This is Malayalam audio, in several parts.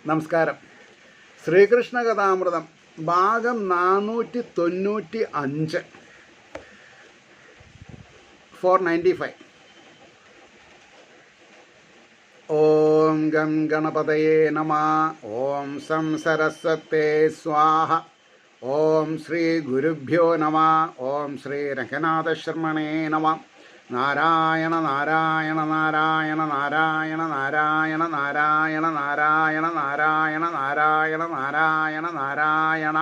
നമസ്കാരം. ശ്രീകൃഷ്ണ കഥാമൃതം ഭാഗം 495 495. ഓം ഗം ഗണപതയേ നമഃ. ഓം സം സരസ്വതേ സ്വാഹ. ഓം ശ്രീ ഗുരുഭ്യോ നമഃ. ഓം ശ്രീ രംഗനാഥശർമ്മണേ നമഃ. നാരായണ നാരായണ നാരായണ നാരായണ നാരായണ നാരായണ നാരായണ നാരായണ നാരായണ നാരായണ നാരായണ.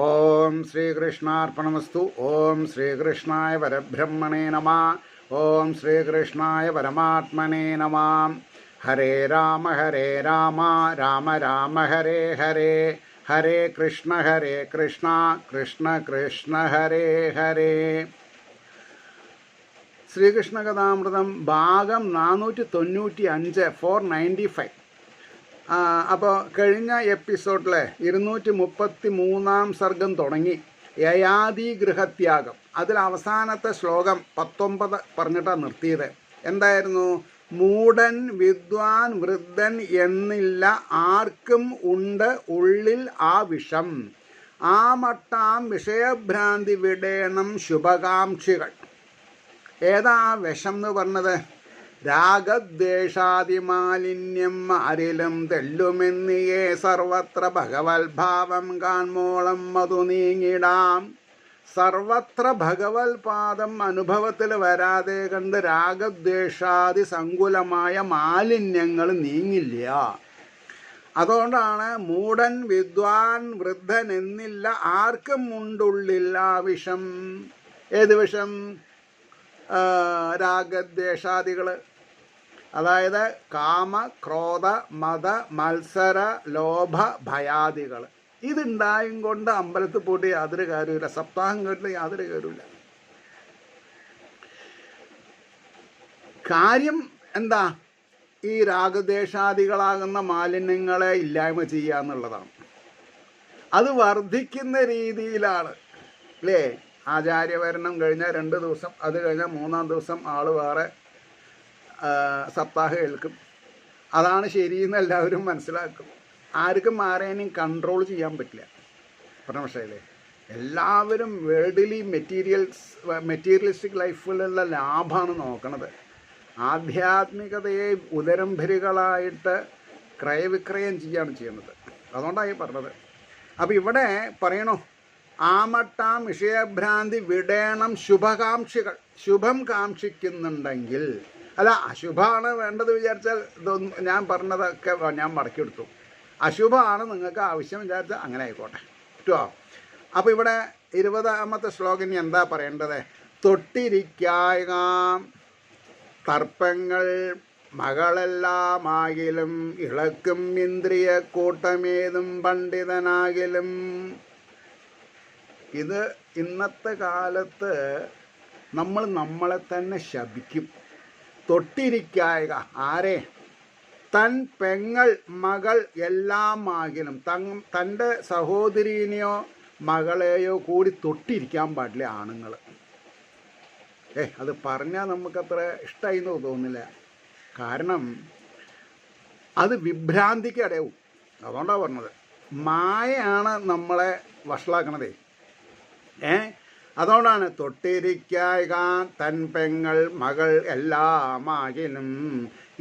ഓം ശ്രീകൃഷ്ണാർപ്പണമസ്തു. ഓം ശ്രീകൃഷ്ണായ പരബ്രഹ്മണേ നമഃ. ഓം ശ്രീകൃഷ്ണായ പരമാത്മനേ നമഃ. ഹരേ രാമ രാമ രാമ ഹരേ ഹരേ, ഹരേ കൃഷ്ണ കൃഷ്ണ കൃഷ്ണ ഹരേ ഹരേ. ശ്രീകൃഷ്ണ കഥാമൃതം ഭാഗം 495 495. അപ്പോൾ കഴിഞ്ഞ എപ്പിസോഡിൽ 233 സർഗം തുടങ്ങി യയാതി ഗൃഹത്യാഗം. അതിൽ അവസാനത്തെ ശ്ലോകം 19 പറഞ്ഞിട്ടാണ് നിർത്തിയത്. എന്തായിരുന്നു? മൂഢൻ വിദ്വാൻ വൃദ്ധൻ എന്നില്ല, ആർക്കും ഉണ്ട് ഉള്ളിൽ ആ വിഷം. ആ മട്ടാം വിഷയഭ്രാന്തി വിടേണം ശുഭകാംക്ഷികൾ. ഏതാ വിഷം എന്ന് പറഞ്ഞത്? രാഗദ്വേഷാദിമാലിന്യം ആരിലും തെല്ലുമെന്നിയേ സർവത്ര ഭഗവത്ഭാവം കാൺമോളം മധു നീങ്ങിടാം. സർവത്ര ഭഗവത്പാദം അനുഭവത്തിൽ വരാതെ കണ്ട് രാഗദ്വേഷാദി സങ്കുലമായ മാലിന്യങ്ങൾ നീങ്ങില്ല. അതുകൊണ്ടാണ് മൂഢൻ വിദ്വാൻ വൃദ്ധൻ എന്നില്ല, ആർക്കും ഉണ്ടുള്ളിൽ ആ വിഷം. ഏത് വിഷം? രാഗദ്വേഷാദികൾ, അതായത് കാമ ക്രോധ മത മത്സര ലോഭ ഭയാദികൾ. ഇതുണ്ടായും കൊണ്ട് അമ്പലത്തിൽ പോയിട്ട് യാതൊരു കാര്യമില്ല, സപ്താഹം കേട്ടിട്ട് യാതൊരു കാര്യമില്ല. കാര്യം എന്താ? ഈ രാഗദ്വേഷാദികളാകുന്ന മാലിന്യങ്ങളെ ഇല്ലായ്മ ചെയ്യുക എന്നുള്ളതാണ്. അത് വർദ്ധിക്കുന്ന രീതിയിലാണ് അല്ലേ? ആചാര്യവരണം കഴിഞ്ഞാൽ 2 ദിവസം, അത് കഴിഞ്ഞാൽ 3-ാം ദിവസം ആൾ വേറെ സപ്താഹം കേൾക്കും. അതാണ് ശരിയെന്ന് എല്ലാവരും മനസ്സിലാക്കും. ആർക്കും ആരെയും കൺട്രോൾ ചെയ്യാൻ പറ്റില്ല. പറഞ്ഞ എല്ലാവരും വേൾഡിലി മെറ്റീരിയലിസ്റ്റിക് ലൈഫിലുള്ള ലാഭമാണ് നോക്കണത്. ആധ്യാത്മികതയെ ഉദരംഭരികളായിട്ട് ക്രയവിക്രയം ചെയ്യാണ് ചെയ്യുന്നത്. അതുകൊണ്ടാണ് ഈ പറഞ്ഞത്. അപ്പോൾ ഇവിടെ പറയണോ, ആമട്ടാം വിഷയഭ്രാന്തി വിടേണം ശുഭകാംക്ഷികൾ. ശുഭം കാക്ഷിക്കുന്നുണ്ടെങ്കിൽ, അല്ല അശുഭമാണ് വേണ്ടത് വിചാരിച്ചാൽ ഇതൊന്നും ഞാൻ പറഞ്ഞതൊക്കെ ഞാൻ മടക്കിയെടുത്തു. അശുഭമാണ് നിങ്ങൾക്ക് ആവശ്യം വിചാരിച്ചാൽ അങ്ങനെ ആയിക്കോട്ടെ കേട്ടോ. അപ്പോൾ ഇവിടെ 20ാമത്തെ ശ്ലോകം എന്താ പറയേണ്ടത്? തൊട്ടിരിക്കായ തർപ്പങ്ങൾ മകളെല്ലാമാകിലും ഇളക്കും ഇന്ദ്രിയ കൂട്ടമേതും പണ്ഡിതനാകിലും. ഇത് ഇന്നത്തെ കാലത്ത് നമ്മൾ നമ്മളെ തന്നെ ശപിക്കും. തൊട്ടിരിക്കായ ആരെ? തൻ പെങ്ങൾ മകൾ എല്ലാമാകിലും തൻ്റെ സഹോദരീനെയോ മകളെയോ കൂടി തൊട്ടിരിക്കാൻ പാടില്ല ആണുങ്ങൾ. അത് പറഞ്ഞാൽ നമുക്കത്ര ഇഷ്ടമായി എന്ന് തോന്നില്ല. കാരണം അത് വിഭ്രാന്തിക്ക് ഇടയാവും. അതുകൊണ്ടാണ് പറഞ്ഞത്. മായയാണ് നമ്മളെ വഷളാക്കണതേ. അതുകൊണ്ടാണ് തൊട്ടിരിക്കായ തൻ പെങ്ങൾ മകൾ എല്ലാമാകിലും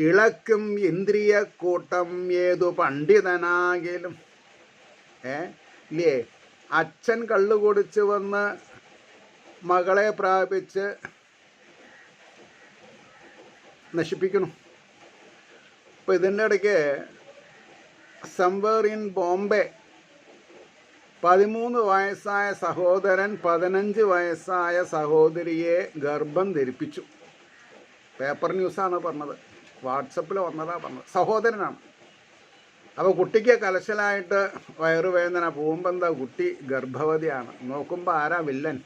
ഇളക്കും ഇന്ദ്രിയ കൂട്ടം ഏതു പണ്ഡിതനാകിലും. ഇല്ലേ? അച്ഛൻ കള്ളു കുടിച്ച് വന്ന് മകളെ പ്രാപിച്ച് നശിപ്പിക്കണം. ഇപ്പോൾ ഇതിൻ്റെ ഇടയ്ക്ക് സംവേർ ഇൻ ബോംബെ 13 വയസ്സായ സഹോദരൻ 15 വയസ്സായ സഹോദരിയെ ഗർഭം ധരിപ്പിച്ചു. പേപ്പർ ന്യൂസാണ് പറഞ്ഞത്, വാട്സപ്പിൽ വന്നതാണ് പറഞ്ഞത്. സഹോദരനാണ്. അപ്പോൾ കുട്ടിക്ക് കലശലായിട്ട് വയറുവേദന. പോകുമ്പോൾ എന്താ, കുട്ടി ഗർഭവതിയാണ്. നോക്കുമ്പോൾ ആരാ വില്ലൻ?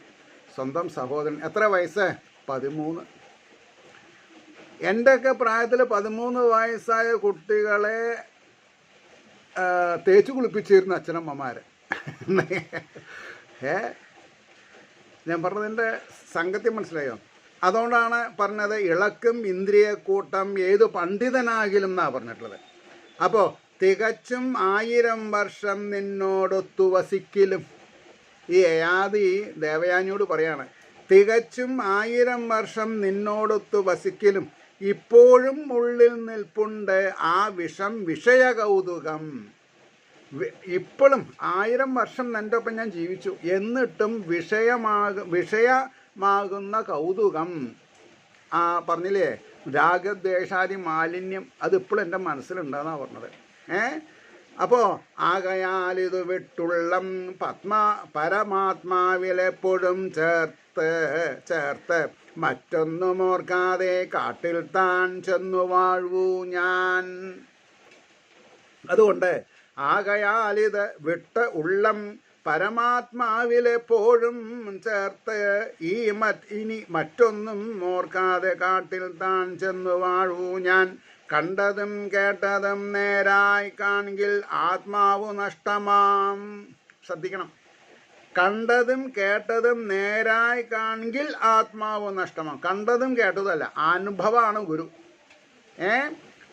സ്വന്തം സഹോദരൻ. എത്ര വയസ്സ്? 13. എൻ്റെയൊക്കെ പ്രായത്തിൽ 13 വയസ്സായ കുട്ടികളെ തേച്ചു കുളിപ്പിച്ചിരുന്നു അച്ഛനമ്മമാർ. ഞാൻ പറഞ്ഞതിൻ്റെ സംഗതി മനസ്സിലായോ? അതുകൊണ്ടാണ് പറഞ്ഞത് ഇളക്കും ഇന്ദ്രിയ കൂട്ടം ഏതു പണ്ഡിതനാകിലും എന്നാണ് പറഞ്ഞിട്ടുള്ളത്. അപ്പോൾ തികച്ചും 1000 വർഷം നിന്നോടൊത്തു വസിക്കലും. ഈ യയാതി ദേവയാനിയോട് പറയാണ്, തികച്ചും 1000 വർഷം നിന്നോടൊത്തു വസിക്കലും ഇപ്പോഴും ഉള്ളിൽ നിൽപ്പുണ്ട് ആ വിഷയ കൗതുകം. ഇപ്പോഴും 1000 വർഷം എൻ്റെ ഒപ്പം ഞാൻ ജീവിച്ചു, എന്നിട്ടും വിഷയമാകുന്ന കൗതുകം, പറഞ്ഞില്ലേ, രാഗദ്വേഷാദി മാലിന്യം, അതിപ്പോഴും എൻ്റെ മനസ്സിലുണ്ടെന്നാണ് പറഞ്ഞത്. അപ്പോൾ ആകയാലിതു വിട്ടുള്ളം പരമാത്മാവിലെപ്പോഴും ചേർത്ത് മറ്റൊന്നും ഓർക്കാതെ കാട്ടിൽ താൻ ചെന്നു വാഴൂ ഞാൻ. അതുകൊണ്ട് ആകയാലിത് വിട്ട് ഉള്ളം പരമാത്മാവിലെപ്പോഴും ചേർത്ത് ഇനി മറ്റൊന്നും ഓർക്കാതെ കാട്ടിൽ താൻ ചെന്നു വാഴൂ ഞാൻ. കണ്ടതും കേട്ടതും നേരായി കാണെങ്കിൽ ആത്മാവ് നഷ്ടമാം. ശ്രദ്ധിക്കണം, കണ്ടതും കേട്ടതും നേരായി കാണെങ്കിൽ ആത്മാവ് നഷ്ടമാം. കണ്ടതും കേട്ടതുമല്ല, അനുഭവമാണ് ഗുരു.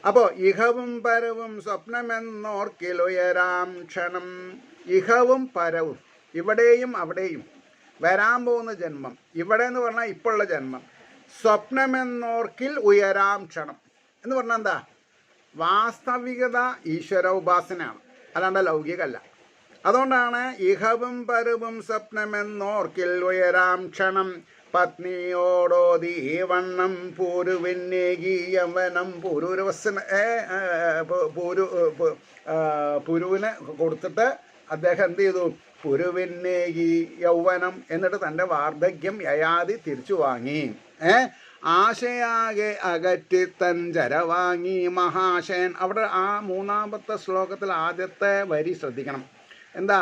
അപ്പോൾ ഇഹവും പരവും സ്വപ്നമെന്നോർക്കിലുയരാം ക്ഷണം. ഇഹവും പരവും, ഇവിടെയും അവിടെയും, വരാൻ പോകുന്ന ജന്മം, ഇവിടെ എന്ന് പറഞ്ഞാൽ ഇപ്പോഴുള്ള ജന്മം. സ്വപ്നമെന്നോർക്കിൽ ഉയരാം ക്ഷണം എന്ന് പറഞ്ഞാൽ എന്താ? വാസ്തവികത ഈശ്വര ഉപാസനയാണ്, അല്ലാണ്ട് ലൗകികമല്ല. അതുകൊണ്ടാണ് ഇഹവും പരവും സ്വപ്നമെന്നോർക്കിൽ ഉയരാം ക്ഷണം. പത്നിയോടോതി വണ്ണം പൂരുവിന്നേകീയവനം. പുരുവിന് കൊടുത്തിട്ട് അദ്ദേഹം എന്ത് ചെയ്തു? പുരുവിന്നേകി യൗവനം, എന്നിട്ട് തൻ്റെ വാർദ്ധക്യം യയാതി തിരിച്ചു വാങ്ങി. ആശയാകെ അകറ്റി തൻ ജരവാങ്ങി മഹാശയൻ. അവിടെ ആ 3-ാമത്തെ ശ്ലോകത്തിൽ ആദ്യത്തെ വരി ശ്രദ്ധിക്കണം. എന്താ?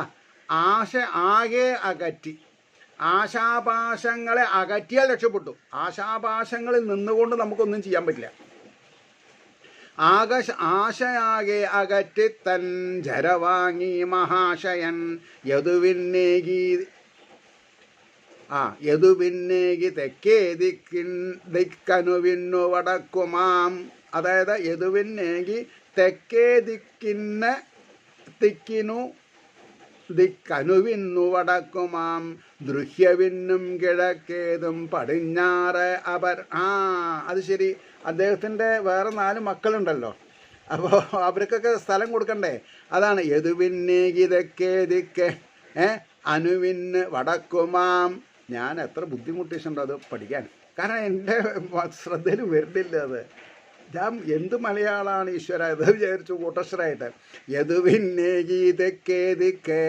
ആകെ അകറ്റി, ആശാപാശങ്ങളെ അകറ്റിയാൽ രക്ഷപ്പെട്ടു. ആശാപാശങ്ങളിൽ നിന്നുകൊണ്ട് നമുക്കൊന്നും ചെയ്യാൻ പറ്റില്ല. ആശയാകെ അകറ്റി തൻ ജരവാങ്ങി മഹാശയൻ യദുവിന്നേകി തെക്കേ ദിക്കനുവിന്നു വടക്കുമാം. അതായത് യദുവിന്നേകി തെക്കേ ദിക്കനുവിന്നു വടക്കുമാം. ദൃഹ്യവിന്നും കിഴക്കേതും പടിഞ്ഞാറ് അത് ശരി. അദ്ദേഹത്തിൻ്റെ വേറെ 4 മക്കളുണ്ടല്ലോ, അപ്പോൾ അവർക്കൊക്കെ സ്ഥലം കൊടുക്കണ്ടേ? അതാണ് യദുവിന്നേകി തെക്കേ ദിക്ക് അനുവിന്ന് വടക്കുമാം. ഞാൻ എത്ര ബുദ്ധിമുട്ടിച്ചുണ്ടോ അത് പഠിക്കാൻ, കാരണം എൻ്റെ ശ്രദ്ധയിൽ വരുന്നില്ല അത്. ഞാൻ എന്ത് മലയാളമാണ് ഈശ്വര ഇത് വിചാരിച്ചു കൂട്ടശ്വരായിട്ട്. യദുവിന്നേകി തെക്കേ ദിക്ക്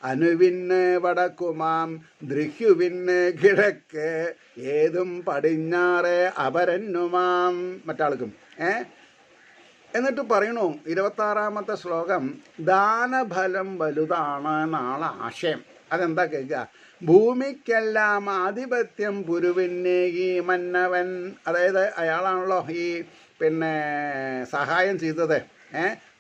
അനുവിന്ന് വടക്കുമാം. ദൃഹ്യുവിന്ന് കിഴക്ക് ഏതും പടിഞ്ഞാറ് അപരന്നുമാം. മറ്റാൾക്കും എന്നിട്ട് പറയണു 26-ാമത്തെ ശ്ലോകം, ദാനഫലം വലുതാണ് നാളെ ആശയം. അതെന്താ കേൾക്കുക? ഭൂമിക്കെല്ലാം ആധിപത്യം പുരുവിന്നേകി മന്നവൻ. അതായത് അയാളാണല്ലോ ഈ സഹായം ചെയ്തത്.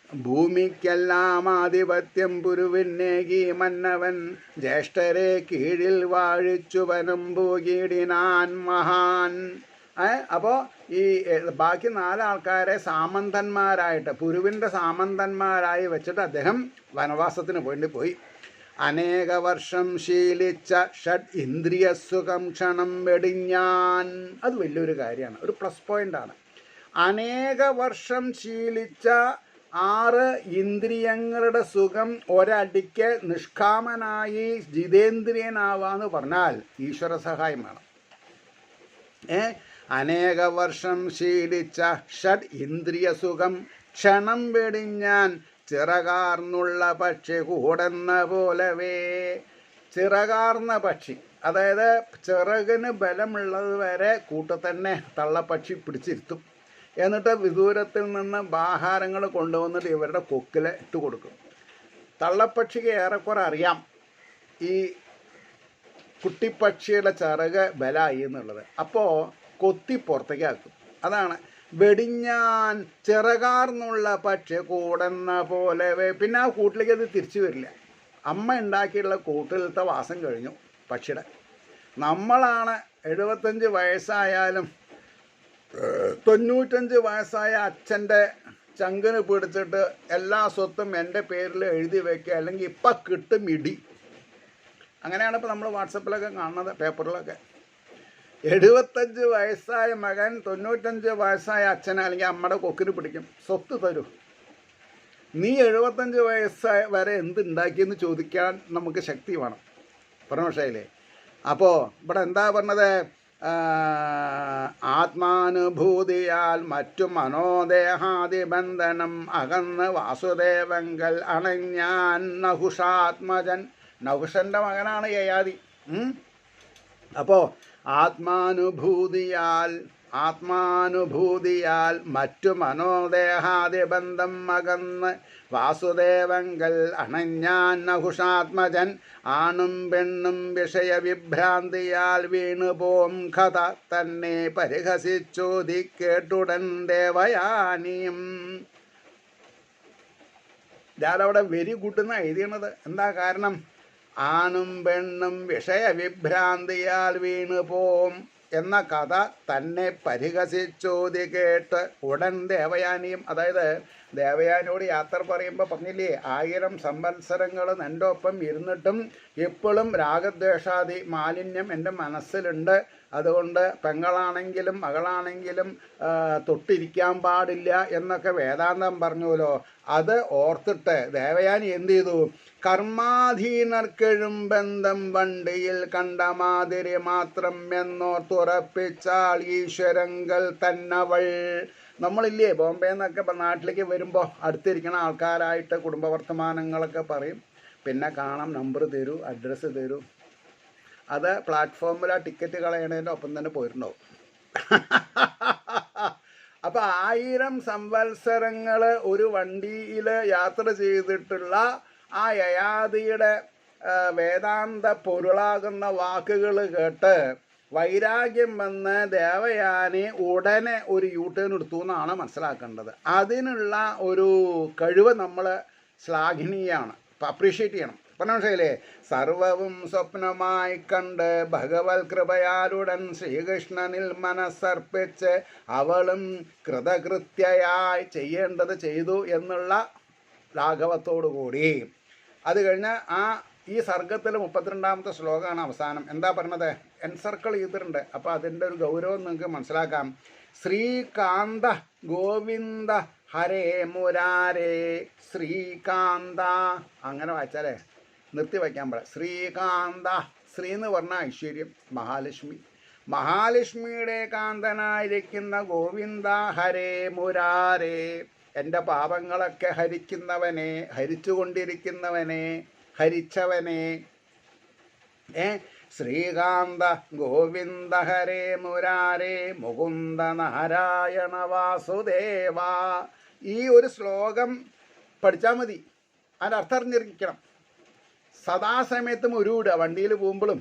ഭൂമിക്കെല്ലാം ആധിപത്യം പുരുവിന്നേകി മന്നവൻ. ജ്യേഷ്ഠരെ കീഴിൽ വാഴിച്ചു വനമ്പൂകീടിനാൻ മഹാൻ. അപ്പോൾ ഈ ബാക്കി 4 ആൾക്കാരെ സാമന്തന്മാരായിട്ട്, പുരുവിൻ്റെ സാമന്തന്മാരായി വെച്ചിട്ട് അദ്ദേഹം വനവാസത്തിന് പോയി. അനേക വർഷം ശീലിച്ച ഷഡ് ഇന്ദ്രിയ സുഖം ക്ഷണം വെടിഞ്ഞാൻ. അത് വലിയൊരു കാര്യമാണ്, ഒരു പ്ലസ് പോയിൻ്റാണ്. അനേക വർഷം ശീലിച്ച 6 ഇന്ദ്രിയങ്ങളുടെ സുഖം ഒരടിക്ക് നിഷ്കാമനായി ജിതേന്ദ്രിയനാവാന്ന് പറഞ്ഞാൽ ഈശ്വര സഹായം വേണം. അനേക വർഷം ശീലിച്ച ഷഡ് ഇന്ദ്രിയ സുഖം ക്ഷണം വെടിഞ്ഞാൻ. ചിറകാർന്നുള്ള പക്ഷി കൂടെന്ന പോലവേ. ചിറകാർന്ന പക്ഷി, അതായത് ചിറകിന് ബലമുള്ളത് വരെ കൂട്ടത്തന്നെ തള്ളപ്പക്ഷി പിടിച്ചിരുത്തും. എന്നിട്ട് വിദൂരത്തിൽ നിന്ന് ആഹാരങ്ങൾ കൊണ്ടുവന്നിട്ട് ഇവരുടെ കൊക്കിൽ ഇട്ട് കൊടുക്കും. തള്ളപ്പക്ഷിക്ക് ഏറെക്കുറെ അറിയാം ഈ കുട്ടിപ്പക്ഷിയുടെ ചിറക് ബലമായി എന്നുള്ളത്. അപ്പോൾ കൊത്തി പുറത്തേക്ക് ആക്കും. അതാണ് വെടിഞ്ഞാൻ ചിറകാർന്നുള്ള പക്ഷി കൂടെന്ന പോലെ. പിന്നെ ആ കൂട്ടിലേക്ക് അത് തിരിച്ചു വരില്ല. അമ്മ ഉണ്ടാക്കിയുള്ള കൂട്ടിലത്തെ വാസം കഴിഞ്ഞു പക്ഷിയുടെ. നമ്മളാണ് 75 വയസ്സായാലും 95 വയസ്സായ അച്ഛൻ്റെ ചങ്കിന് പിടിച്ചിട്ട് എല്ലാ സ്വത്തും എൻ്റെ പേരിൽ എഴുതി വയ്ക്കുക, അല്ലെങ്കിൽ ഇപ്പം കിട്ടും ഇടി. അങ്ങനെയാണ് ഇപ്പോൾ നമ്മൾ വാട്സപ്പിലൊക്കെ കാണുന്നത്, പേപ്പറിലൊക്കെ. 75 വയസ്സായ മകൻ 95 വയസ്സായ അച്ഛനെ അല്ലെങ്കിൽ അമ്മയുടെ കൊക്കിന് പിടിക്കും, സ്വത്ത് തരൂ. നീ 75 വയസ്സായ വരെ എന്തുണ്ടാക്കിയെന്ന് ചോദിക്കാൻ നമുക്ക് ശക്തി വേണം. പരമശയിലേ. അപ്പോൾ ഇവിടെ എന്താ പറഞ്ഞത്? ആത്മാനുഭൂതിയാൽ മറ്റു മനോദേഹാദിബന്ധനം അകന്ന് വാസുദേവങ്കൽ അണഞ്ഞാൻ നഹുഷാത്മജൻ. നഹുഷൻ്റെ മകനാണ് യയാതി. അപ്പോൾ ആത്മാനുഭൂതിയാൽ മറ്റു മനോദേഹാദിബന്ധം അകന്ന് വാസുദേവങ്കൽ അണഞ്ഞാൻ നഹുഷാത്മജൻ. ആണും പെണ്ണും വിഷയവിഭ്രാന്തിയാൽ വീണുപോം കഥ തന്നെ പരിഹസിച്ചോതി കേട്ടുടൻ ദേവയാനിയും. ഞാനവിടെ വെരി ഗുഡ് എന്നാണ് എഴുതിയണത്. എന്താ കാരണം? ആണും പെണ്ണും വിഷയവിഭ്രാന്തിയാൽ വീണുപോം എന്ന കഥ തന്നെ പരിഹസിച്ചോതി കേട്ട് ഉടൻ ദേവയാനിയും, അതായത് ദേവയാനിയോട് യാത്ര പറയുമ്പോൾ പറഞ്ഞില്ലേ, 1000 സംവത്സരങ്ങൾ എൻ്റെ ഒപ്പം ഇരുന്നിട്ടും ഇപ്പോഴും രാഗദ്വേഷാദി മാലിന്യം എൻ്റെ മനസ്സിലുണ്ട്. അതുകൊണ്ട് പെങ്ങളാണെങ്കിലും മകളാണെങ്കിലും തൊട്ടിരിക്കാൻ പാടില്ല എന്നൊക്കെ വേദാന്തം പറഞ്ഞുവല്ലോ. അത് ഓർത്തിട്ട് ദേവയാനി എന്ത് ചെയ്തു? കർമാധീനർക്കെഴും ബന്ധം വണ്ടിയിൽ കണ്ട മാതിരി മാത്രം എന്നോർത്തുറപ്പിച്ചാൽ ഈശ്വരങ്കൽ തന്നവൾ. നമ്മളില്ലേ ബോംബെ എന്നൊക്കെ നാട്ടിലേക്ക് വരുമ്പോൾ അടുത്തിരിക്കുന്ന ആൾക്കാരായിട്ട് കുടുംബ വർത്തമാനങ്ങളൊക്കെ പറയും. പിന്നെ കാണാം, നമ്പർ തരൂ, അഡ്രസ്സ് തരൂ. അത് പ്ലാറ്റ്ഫോമിൽ ആ ടിക്കറ്റ് കളയണതിൻ്റെ ഒപ്പം തന്നെ പോയിട്ടുണ്ടാവും. അപ്പം 1000 സംവത്സരങ്ങൾ ഒരു വണ്ടിയിൽ യാത്ര ചെയ്തിട്ടുള്ള ആ യയാതിയുടെ വേദാന്ത പൊരുളാകുന്ന വാക്കുകൾ കേട്ട് വൈരാഗ്യം വന്ന് ദേവയാനി ഉടനെ ഒരു യൂട്ടേൺ എടുത്തു എന്നാണ് മനസ്സിലാക്കേണ്ടത്. അതിനുള്ള ഒരു കഴിവ് നമ്മൾ ശ്ലാഘനീയമാണ്, അപ്രീഷിയേറ്റ് ചെയ്യണം. മനസ്സിലെ സർവവും സ്വപ്നമായി കണ്ട് ഭഗവത് കൃപയാലുടൻ ശ്രീകൃഷ്ണനിൽ മനസ്സർപ്പിച്ച് അവളും കൃതകൃത്യയായി ചെയ്യേണ്ടത് ചെയ്തു എന്നുള്ള ലാഘവത്തോടു കൂടി. അത് കഴിഞ്ഞ് ഈ സർഗത്തിൽ 32ാമത്തെ ശ്ലോകമാണ് അവസാനം. എന്താ പറഞ്ഞത്? എൻസർക്കിൾ ചെയ്തിട്ടുണ്ട്. അപ്പോൾ അതിൻ്റെ ഒരു ഗൗരവം നിങ്ങൾക്ക് മനസ്സിലാക്കാം. ശ്രീകാന്ത ഗോവിന്ദ ഹരേ മുരാരേ ശ്രീകാന്ത. അങ്ങനെ വായിച്ചാലേ നിർത്തി വയ്ക്കാൻ പറയാം. ശ്രീകാന്ത, ശ്രീ എന്ന് പറഞ്ഞാൽ ഐശ്വര്യം, മഹാലക്ഷ്മി. മഹാലക്ഷ്മിയുടെ കാന്തനായിരിക്കുന്ന ഗോവിന്ദ ഹരേ മുരാരേ, എൻ്റെ പാപങ്ങളൊക്കെ ഹരിക്കുന്നവനെ, ഹരിച്ചുകൊണ്ടിരിക്കുന്നവനെ, ഹരിച്ചവനെ. ശ്രീകാന്ത ഗോവിന്ദ ഹരേ മുരാരേ മുകുന്ദ നാരായണ വാസുദേവ. ഈ ഒരു ശ്ലോകം പഠിച്ചാൽ മതി. അതിനർത്ഥം അറിഞ്ഞിരിക്കണം. സദാസമയത്തും ഉരുവിടുക, വണ്ടിയിൽ പോകുമ്പോഴും.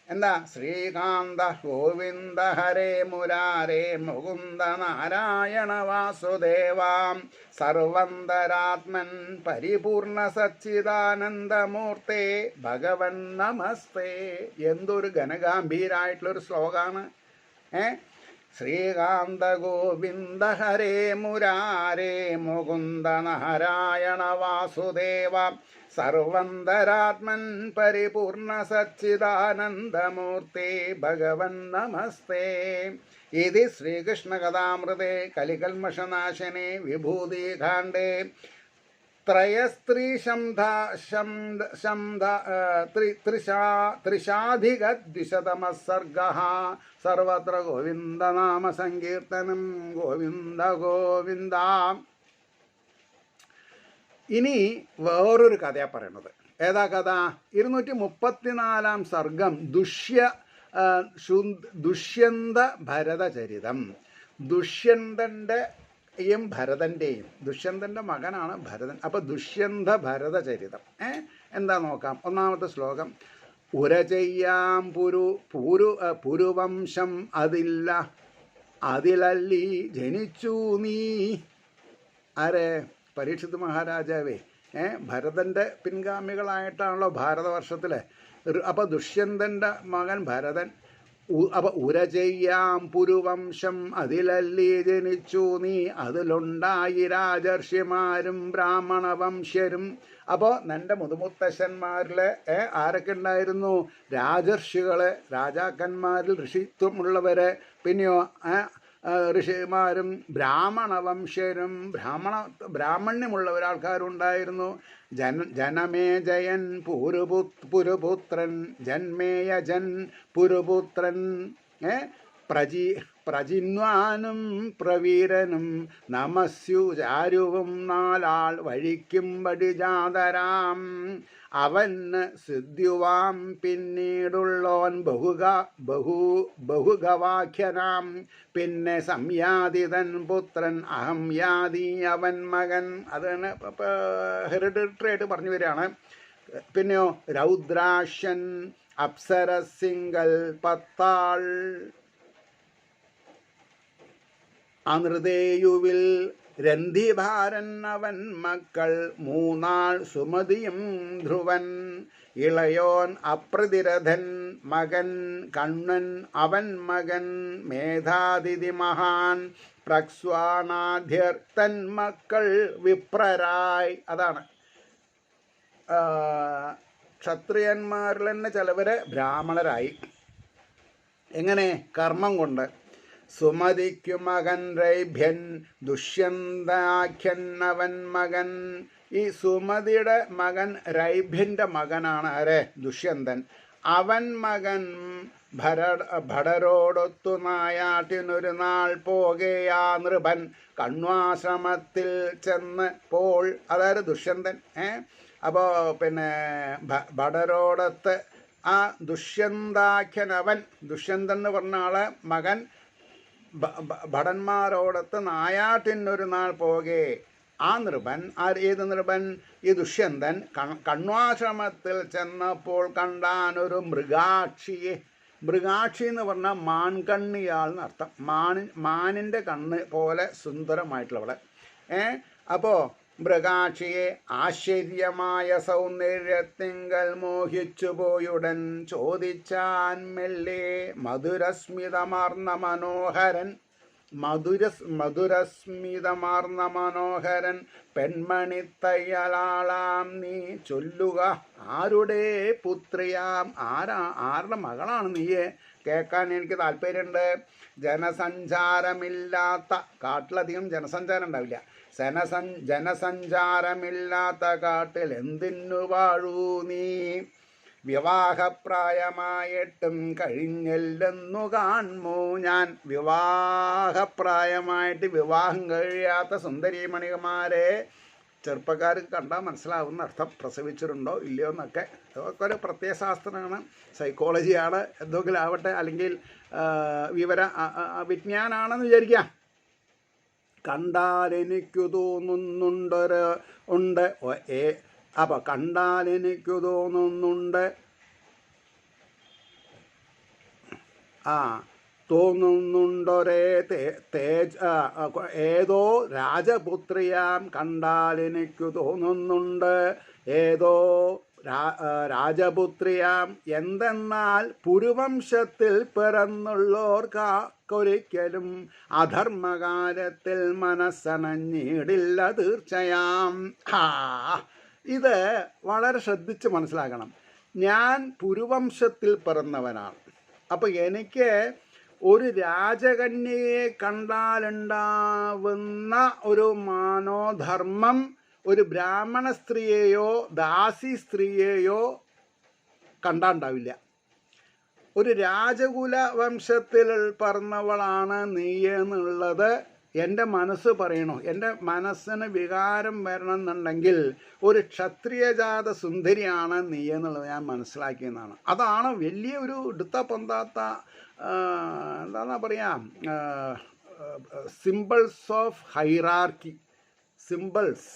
എന്താ? ശ്രീകാന്ത ഗോവിന്ദ ഹരേ മുരാരേ മുകുന്ദ നാരായണ വാസുദേവാം സർവന്തരാത്മൻ പരിപൂർണ സച്ചിദാനന്ദമൂർത്തേ ഭഗവൻ നമസ്തേ. എന്തൊരു ഘനഗാംഭീരായിട്ടുള്ളൊരു ശ്ലോകമാണ്. ശ്രീകാന്ത ഗോവിന്ദ ഹരേ മുരാരേ മുകുന്ദ നാരായണ വാസുദേവ സർവന്തരാത്മൻ പരിപൂർണ സച്ചിദാനന്ദമൂർത്തേ ഭഗവൻ നമസ്തേ. ഇതി ശ്രീകൃഷ്ണകഥാമൃതേ കലികൽമഷനാശനെ വിഭൂതികാണ്ഡേ ത്രിശാധികദ്വിശതമഃ സർഗഃ. സർവത്ര ഗോവിന്ദനാമ സങ്കീർത്തനം. ഗോവിന്ദ ഗോവിന്ദ. ഇനി വേറൊരു കഥയാണ് പറയണത്. ഏതാ കഥ? 234 സർഗം ദുഷ്യന്ത ഭരതചരിതം. ദുഷ്യന്തൻ്റെയും ഭരതൻ്റെയും, ദുഷ്യന്തൻ്റെ മകനാണ് ഭരതൻ. അപ്പോൾ ദുഷ്യന്ത ഭരതചരിതം എന്താ നോക്കാം. ഒന്നാമത്തെ ശ്ലോകം. ഉര ചെയ്യാം പുരുവംശം അതില്ല, അതിലല്ലി ജനിച്ചു നീ. ആരെ? പരീക്ഷിത് മഹാരാജാവേ. ഭരതൻ്റെ പിൻഗാമികളായിട്ടാണല്ലോ ഭാരതവർഷത്തിലെ. അപ്പോൾ ദുഷ്യന്തൻ്റെ മകൻ ഭരതൻ അപ്പം ഉര ചെയ്യാം പുരുവംശം അതിലല്ലേ ജനിച്ചു നീ, അതിലുണ്ടായി രാജർഷിമാരും ബ്രാഹ്മണ വംശ്യരും. അപ്പോൾ നിൻ്റെ മുതുമുത്തശ്ശന്മാരിൽ ആരൊക്കെ ഉണ്ടായിരുന്നു? രാജർഷികളെ, രാജാക്കന്മാരിൽ ഋഷിത്വമുള്ളവരെ, പിന്നെയോ ഋഷിമാരും ബ്രാഹ്മണ വംശ്യരും, ബ്രാഹ്മണ്യമുള്ള ഒരാൾക്കാരുണ്ടായിരുന്നു. ജനമേജയൻ പുരുപുത്രൻ, ജന്മേയജൻ പുരുപുത്രൻ, പ്രജിന്വാനും പ്രവീരനും നമസ്യുചാരുവും നാലാൾ വഴിക്കും വടിജാതരാം. അവന് സിദ്ധ്യുവാം പിന്നീടുള്ളോൻ ബഹുഗവാഖ്യനാം. പിന്നെ സംയാതിതൻ പുത്രൻ അഹം യാതി അവൻ മകൻ. അതാണ് ഹെറിഡിറ്ററി ആയിട്ട് പറഞ്ഞു വരികയാണ്. പിന്നെയോ രൗദ്രാക്ഷൻ അപ്സരസിംഗൽ പത്താൾ അനൃതേയുവിൽ രന്ധിഭാരൻ അവൻ മക്കൾ മൂന്നാൾ സുമതിയും ധ്രുവൻ. ഇളയോൻ അപ്രതിരഥൻ മകൻ കണ്ണൻ അവൻ മകൻ മേധാതിഥി മഹാൻ. പ്രക്സ്വാനാധ്യർത്തൻ മക്കൾ വിപ്രരായി. അതാണ് ക്ഷത്രിയന്മാരിൽ തന്നെ ചിലവര് ബ്രാഹ്മണരായി. എങ്ങനെ? കർമ്മം കൊണ്ട്. സുമതിക്കു മകൻ രൈഭ്യൻ ദുഷ്യന്താഖ്യൻ അവൻ മകൻ. ഈ സുമതിയുടെ മകൻ രൈഭ്യൻ്റെ മകനാണ് ആരെ? ദുഷ്യന്തൻ. അവൻ മകൻ ഭടരോടൊത്തു നായാട്ടിനൊരു നാൾ പോകയാ നൃപൻ കണ്വാശ്രമത്തിൽ ചെന്ന് പോൾ. അതായത് ദുഷ്യന്തൻ. അപ്പോൾ പിന്നെ ഭടരോടൊത്ത് ആ ദുഷ്യന്താഖ്യൻ അവൻ, ദുഷ്യന്തൻ എന്ന് പറഞ്ഞ ആളെ മകൻ ഭടന്മാരോടൊത്ത് നായാട്ടിനൊരു നാൾ പോകെ ആ നൃപൻ, ഏത് നൃപൻ? ഈ ദുഷ്യന്തൻ കണ്വാശ്രമത്തിൽ ചെന്നപ്പോൾ കണ്ടാനൊരു മൃഗാക്ഷിയെ. മൃഗാക്ഷി എന്ന് പറഞ്ഞാൽ മാൻകണ്ണിയാൾ എന്നർത്ഥം. മാനിൻ്റെ കണ്ണ് പോലെ സുന്ദരമായിട്ടുള്ളവളെ. അപ്പോൾ മൃഗാക്ഷിയെ ആശ്ചര്യമായ സൗന്ദര്യത്തിങ്കൽ മോഹിച്ചു പോയുടൻ ചോദിച്ചാൻ മെല്ലെ മധുരസ്മിതമാർന്ന മനോഹരൻ. മധുരസ്മിതമാർന്ന മനോഹരൻ പെൺമണി തയ്യലാളാം നീ ചൊല്ലുക ആരുടെ പുത്രിയാം? ആരുടെ മകളാണ് നീയെ? കേൾക്കാൻ എനിക്ക് താല്പര്യമുണ്ട്. ജനസഞ്ചാരമില്ലാത്ത കാട്ടിലധികം ജനസഞ്ചാരം ഉണ്ടാവില്ല. ജനസഞ്ചാരമില്ലാത്ത കാട്ടിൽ എന്തിനു വാഴൂ നീ? വിവാഹപ്രായമായിട്ടും കഴിഞ്ഞില്ലെന്നു കാണുമോ ഞാൻ. വിവാഹപ്രായമായിട്ട് വിവാഹം കഴിയാത്ത സുന്ദരീമണിമാരെ ചെറുപ്പക്കാർക്ക് കണ്ടാൽ മനസ്സിലാവുന്ന അർത്ഥം. പ്രസവിച്ചിട്ടുണ്ടോ ഇല്ലയോ എന്നൊക്കെ. അതൊക്കെ ഒരു പ്രത്യയശാസ്ത്രമാണ്, സൈക്കോളജിയാണ്, എന്തെങ്കിലും ആവട്ടെ, അല്ലെങ്കിൽ വിജ്ഞാനാണെന്ന് വിചാരിക്കാം. കണ്ടാൽ എനിക്ക് തോന്നുന്നുണ്ട് അപ്പോൾ കണ്ടാൽ എനിക്ക് തോന്നുന്നുണ്ട് തോന്നുന്നുണ്ടൊരേ ഏതോ രാജപുത്രിയാം. കണ്ടാൽ എനിക്ക് തോന്നുന്നുണ്ട് ഏതോ രാജപുത്രിയാം. എന്തെന്നാൽ പുരുവംശത്തിൽ പിറന്നുള്ളവർക്കൊരിക്കലും അധർമ്മകാര്യത്തിൽ മനസ്സനഞ്ഞിടില്ല തീർച്ചയാം. ഇത് വളരെ ശ്രദ്ധിച്ച് മനസ്സിലാക്കണം. ഞാൻ പുരുവംശത്തിൽ പിറന്നവനാണ്. അപ്പോൾ എനിക്ക് ഒരു രാജകന്യയെ കണ്ടാലുണ്ടാവുന്ന ഒരു മനോധർമ്മം ഒരു ബ്രാഹ്മണ സ്ത്രീയെയോ ദാസി സ്ത്രീയെയോ കണ്ടാണ്ടാവില്ല. ഒരു രാജകുല വംശത്തിൽ പറഞ്ഞവളാണ് നീ എന്നുള്ളത് എൻ്റെ മനസ്സ് പറയണോ. എൻ്റെ മനസ്സിന് വികാരം വരണം എന്നുണ്ടെങ്കിൽ ഒരു ക്ഷത്രിയജാത സുന്ദരിയാണ് നീ എന്നുള്ളത് ഞാൻ മനസ്സിലാക്കിയെന്നാണ്. അതാണ് വലിയ ഒരു എടുത്ത പൊന്താത്ത എന്താ പറയുക, സിമ്പിൾസ് ഓഫ് ഹൈറാർക്കി. സിമ്പിൾസ്,